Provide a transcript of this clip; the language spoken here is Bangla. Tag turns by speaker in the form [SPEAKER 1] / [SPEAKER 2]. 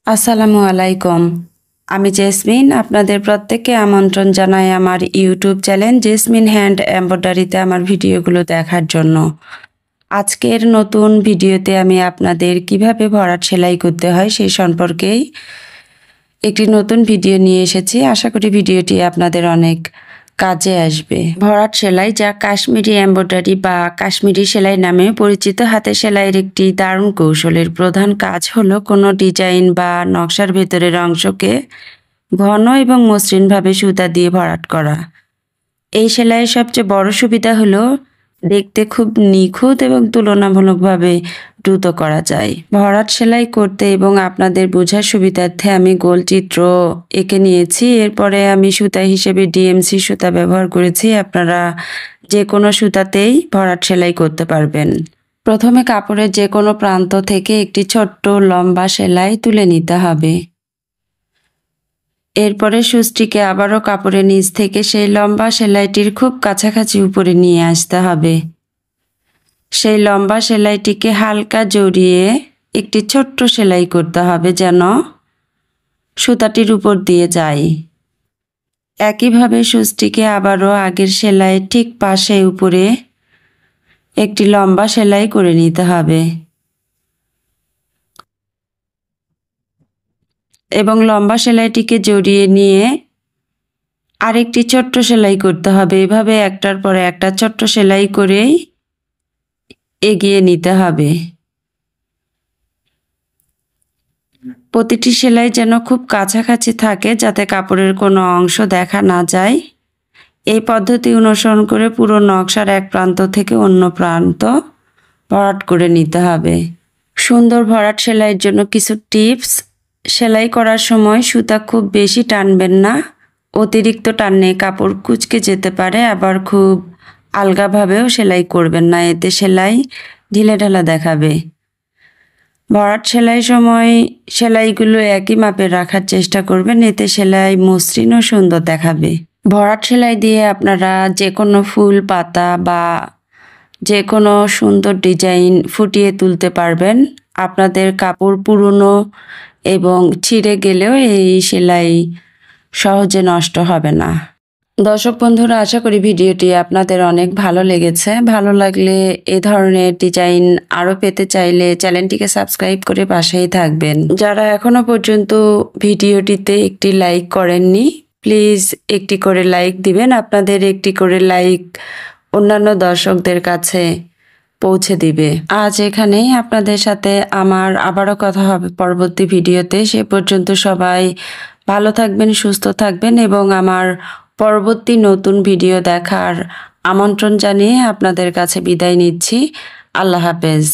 [SPEAKER 1] আসসালামু আলাইকুম। আমি জেসমিন। আপনাদের প্রত্যেককে আমন্ত্রণ জানাই আমার ইউটিউব চ্যানেল জেসমিন হ্যান্ড এমব্রয়ডারিতে আমার ভিডিওগুলো দেখার জন্য। আজকের নতুন ভিডিওতে আমি আপনাদের কিভাবে ভরাট সেলাই করতে হয় সেই সম্পর্কেই একটি নতুন ভিডিও নিয়ে এসেছি। আশা করি ভিডিওটি আপনাদের অনেক কাজে আসবে। ভরাট সেলাই, যা কাশ্মীরি এমব্রয়ডারি বা কাশ্মীরি সেলাই নামে পরিচিত, হাতের সেলাইয়ের একটি দারুণ কৌশলের প্রধান কাজ হলো কোনো ডিজাইন বা নকশার ভেতরের অংশকে ঘন এবং মসৃণভাবে সুতা দিয়ে ভরাট করা। এই সেলাইয়ের সবচেয়ে বড় সুবিধা হলো দেখতে খুব নিখুঁত এবং তুলনামূলকভাবে দ্রুত করা যায়। ভরাট সেলাই করতে এবং আপনাদের বোঝার সুবিধার্থে আমি গোল চিত্র এঁকে নিয়েছি। এরপরে আমি সুতা হিসেবে ডিএমসি সুতা ব্যবহার করেছি। আপনারা যে কোনো সুতাতেই ভরাট সেলাই করতে পারবেন। প্রথমে কাপড়ের যে কোনো প্রান্ত থেকে একটি ছোট্ট লম্বা সেলাই তুলে নিতে হবে। এরপরে সুচটিকে আবারও কাপড়ের নিচ থেকে সেই লম্বা সেলাইটির খুব কাছাকাছি উপরে নিয়ে আসতে হবে। সেই লম্বা সেলাইটিকে হালকা জড়িয়ে একটি ছোট্ট সেলাই করতে হবে যেন সুতাটির উপর দিয়ে যায়। একইভাবে সুচটিকে আবারও আগের সেলাইয়ের ঠিক পাশে উপরে একটি লম্বা সেলাই করে নিতে হবে এবং লম্বা সেলাইটিকে জড়িয়ে নিয়ে আরেকটি ছোট্ট সেলাই করতে হবে। এভাবে একটার পরে একটা ছোট্ট সেলাই করেই এগিয়ে নিতে হবে। প্রতিটি সেলাই যেন খুব কাছাকাছি থাকে, যাতে কাপড়ের কোনো অংশ দেখা না যায়। এই পদ্ধতি অনুসরণ করে পুরো নকশার এক প্রান্ত থেকে অন্য প্রান্ত ভরাট করে নিতে হবে। সুন্দর ভরাট সেলাইয়ের জন্য কিছু টিপস। সেলাই করার সময় সুতা খুব বেশি টানবেন না। অতিরিক্ত টানলে কাপড় কুঁচকে যেতে পারে। আবার খুব আলগাভাবেও সেলাই করবেন না, এতে সেলাই ঢিলেঢালা দেখাবে। ভরাট সেলাইয়ের সময় সেলাইগুলো একই মাপে রাখার চেষ্টা করবেন, এতে সেলাই মসৃণ ও সুন্দর দেখাবে। ভরাট সেলাই দিয়ে আপনারা যে কোনো ফুল, পাতা বা যে কোনো সুন্দর ডিজাইন ফুটিয়ে তুলতে পারবেন। আপনাদের কাপড় পুরনো এবং ছিঁড়ে গেলেও এই সেলাই সহজে নষ্ট হবে না। দর্শক বন্ধুরা, আশা করি ভিডিওটি আপনাদের অনেক ভালো লেগেছে। ভালো লাগলে এ ধরনের ডিজাইন আরও পেতে চাইলে চ্যানেলটিকে সাবস্ক্রাইব করে পাশেই থাকবেন। যারা এখনো পর্যন্ত ভিডিওটিতে একটি লাইক করেননি, প্লিজ একটি করে লাইক দিবেন। আপনাদের একটি করে লাইক অন্যান্য দর্শকদের কাছে পৌঁছে দিবে। আজ এখানেই আপনাদের সাথে আমার আবারও কথা হবে পরবর্তী ভিডিওতে। সে পর্যন্ত সবাই ভালো থাকবেন, সুস্থ থাকবেন এবং আমার পরবর্তী নতুন ভিডিও দেখার আমন্ত্রণ জানিয়ে আপনাদের কাছে বিদায় নিচ্ছি। আল্লাহ হাফেজ।